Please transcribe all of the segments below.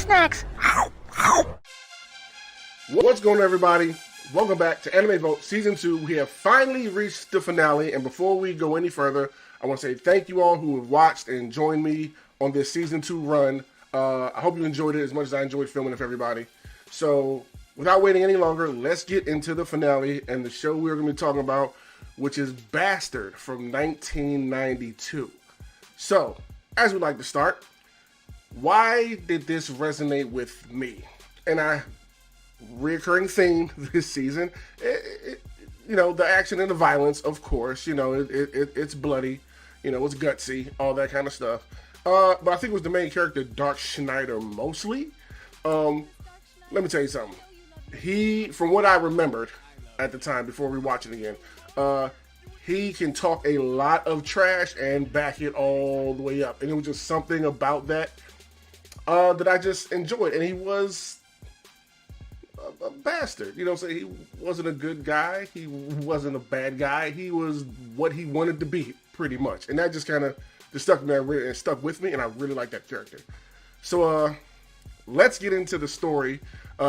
snacks. What's going on, everybody? Welcome back to Anime Vote Season 2. We have finally reached the finale, and before we go any further, I want to say thank you all who have watched and joined me on this Season 2 run. I hope you enjoyed it as much as I enjoyed filming it for everybody. So, without waiting any longer, let's get into the finale and the show we're going to be talking about, which is Bastard from 1992. So, as we like to start, why did this resonate with me? And reoccurring theme this season, the action and the violence, of course, it's bloody, it's gutsy, all that kind of stuff. But I think it was the main character, Dark Schneider, mostly. Let me tell you something. He, from what I remembered at the time before rewatching again, he can talk a lot of trash and back it all the way up. And it was just something about that that I just enjoyed. And he was a bastard. So he wasn't a good guy. He wasn't a bad guy. He was what he wanted to be, pretty much. And that just kind of stuck with me, and I really like that character. So let's get into the story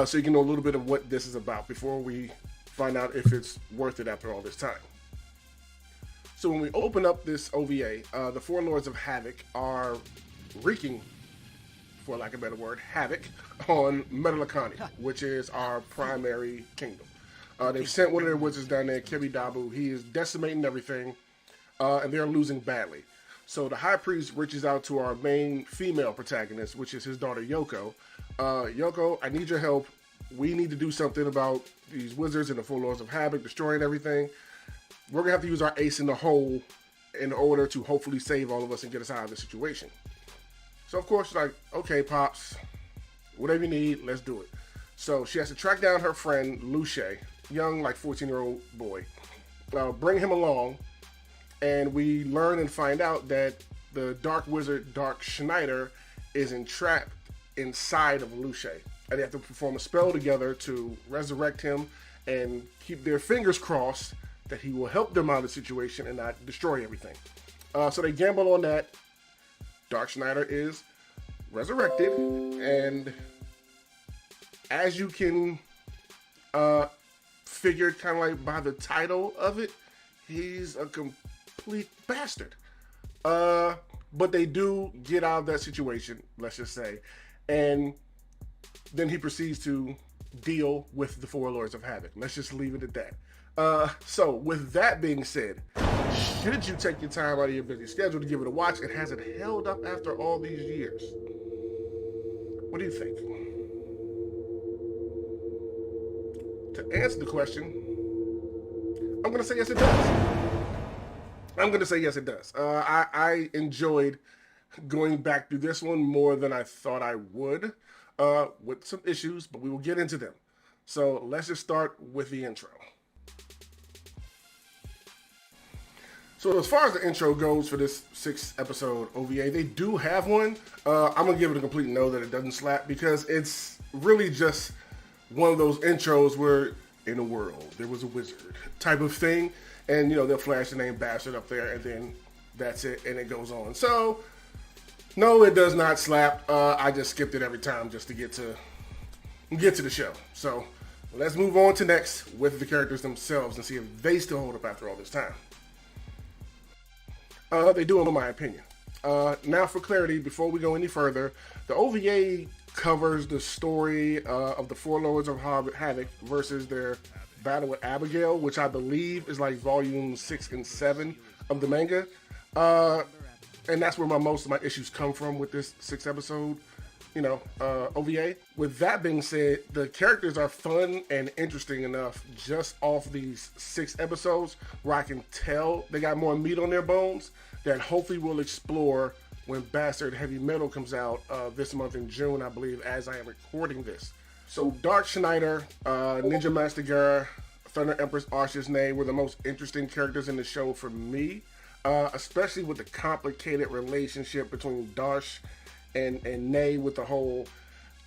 so you can know a little bit of what this is about before we find out if it's worth it after all this time. So when we open up this OVA, the Four Lords of Havoc are wreaking, for lack of a better word, havoc on Metalakani, which is our primary kingdom. They've sent one of their wizards down there, Kebidabu. He is decimating everything, and they're losing badly. So the High Priest reaches out to our main female protagonist, which is his daughter, Yoko. Yoko, I need your help. We need to do something about these wizards and the Four Lords of Havoc destroying everything. We're going to have to use our ace in the hole in order to hopefully save all of us and get us out of this situation. So, of course, she's like, okay, Pops, whatever you need, let's do it. So she has to track down her friend, Luce, young, 14-year-old boy, bring him along, and we learn and find out that the dark wizard, Dark Schneider, is entrapped inside of Luce. And they have to perform a spell together to resurrect him and keep their fingers crossed that he will help them out of the situation and not destroy everything. So they gamble on that. Dark Schneider is resurrected, and as you can figure kind of like by the title of it, he's a complete bastard. But they do get out of that situation, let's just say, and then he proceeds to deal with the Four Lords of Havoc. Let's just leave it at that. So with that being said, should you take your time out of your busy schedule to give it a watch, and has it held up after all these years? What do you think? To answer the question, I'm going to say yes, it does. I enjoyed going back through this one more than I thought I would, with some issues, but we will get into them. So let's just start with the intro. So as far as the intro goes for this 6-episode OVA, they do have one. I'm going to give it a complete no that it doesn't slap, because it's really just one of those intros where, in a world, there was a wizard type of thing. And, they'll flash the name Bastard up there, and then that's it, and it goes on. So, no, it does not slap. I just skipped it every time just to get to the show. So, let's move on to next with the characters themselves and see if they still hold up after all this time. They do, in my opinion. Now, for clarity, before we go any further, the OVA covers the story of the Four Lords of Havoc versus their battle with Abigail, which I believe is like volume 6 and 7 of the manga. And that's where most of my issues come from with this 6-episode, OVA. With that being said, the characters are fun and interesting enough just off these 6 episodes where I can tell they got more meat on their bones that hopefully we'll explore when Bastard Heavy Metal comes out this month in June, I believe, as I am recording this. So Dark Schneider, Ninja Master Gara, Thunder Empress Asha's Nay were the most interesting characters in the show for me, especially with the complicated relationship between Darsh and Nay with the whole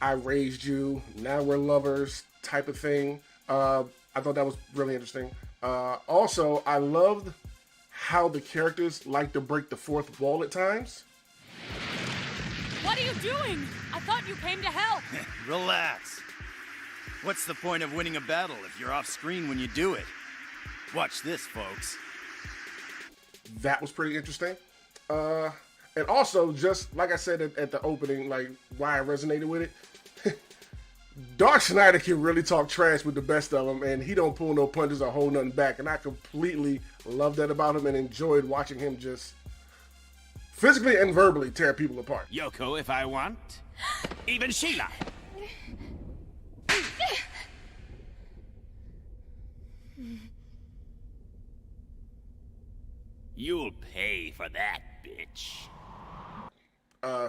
I raised you, now we're lovers type of thing. I thought that was really interesting. Also, I loved how the characters like to break the fourth wall at times. What are you doing? I thought you came to help. Relax. What's the point of winning a battle if you're off screen when you do it? Watch this, folks. That was pretty interesting. And also, just like I said at the opening, like why I resonated with it, Dark Schneider can really talk trash with the best of them, and he don't pull no punches or hold nothing back. And I completely love that about him and enjoyed watching him just physically and verbally tear people apart. Yoko, if I want. Even Sheila. You'll pay for that, bitch.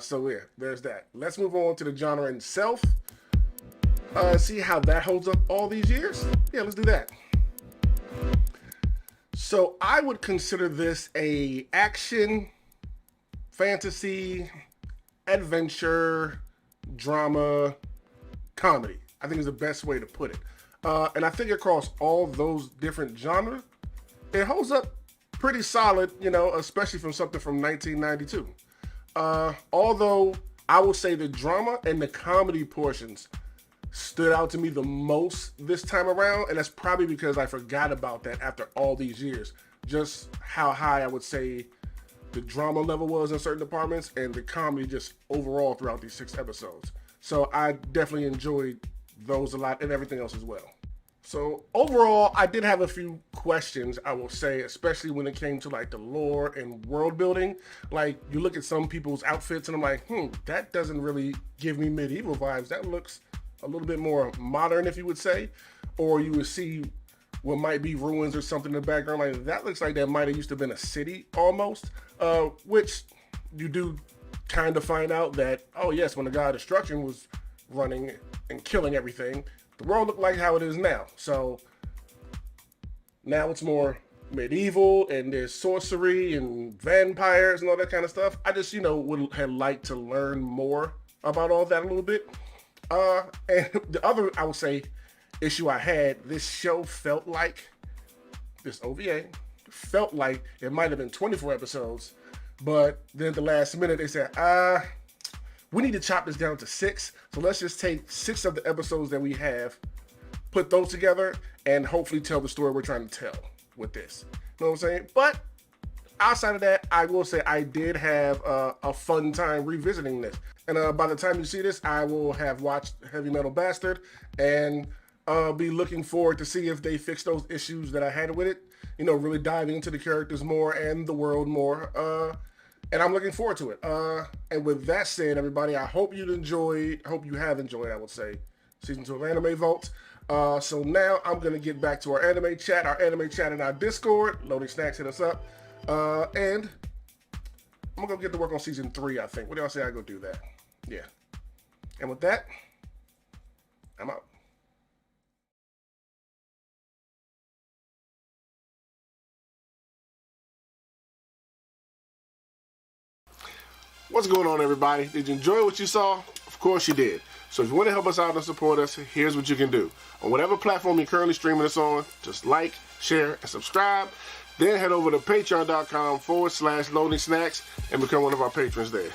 So yeah, there's that. Let's move on to the genre itself. See how that holds up all these years? Yeah, let's do that. So I would consider this a action, fantasy, adventure, drama, comedy. I think is the best way to put it. And I think across all those different genres, it holds up pretty solid, you know, especially from something from 1992. Although I will say the drama and the comedy portions stood out to me the most this time around, and that's probably because I forgot about that after all these years. Just how high I would say the drama level was in certain departments and the comedy just overall throughout these 6 episodes. So I definitely enjoyed those a lot and everything else as well. So overall, I did have a few questions, I will say, especially when it came to like the lore and world building. Like you look at some people's outfits and I'm like, that doesn't really give me medieval vibes. That looks a little bit more modern, if you would say. Or you would see what might be ruins or something in the background. Like that looks like that might have used to have been a city almost, which you do kind of find out that, oh yes, when the god of destruction was running and killing everything, the world looked like how it is now. So now it's more medieval and there's sorcery and vampires and all that kind of stuff. I just, would have liked to learn more about all that a little bit. And the other, I would say, issue I had, this show felt like, this OVA, felt like it might have been 24 episodes, but then at the last minute they said, we need to chop this down to 6, so let's just take 6 of the episodes that we have, put those together, and hopefully tell the story we're trying to tell with this. You know what I'm saying? But outside of that, I will say I did have a fun time revisiting this. And by the time you see this, I will have watched Heavy Metal Bastard and be looking forward to see if they fix those issues that I had with it. Really diving into the characters more and the world more. And I'm looking forward to it. And with that said, everybody, I hope you have enjoyed, I would say, Season 2 of Anime Vault. So now I'm going to get back to our anime chat in our Discord. Loading Snacks hit us up. And I'm going to get to work on Season 3, I think. What do y'all say I go do that? Yeah. And with that, I'm out. What's going on, everybody? Did you enjoy what you saw? Of course you did. So if you want to help us out and support us, here's what you can do. On whatever platform you're currently streaming us on, just like, share, and subscribe. Then head over to patreon.com/loading snacks and become one of our patrons there.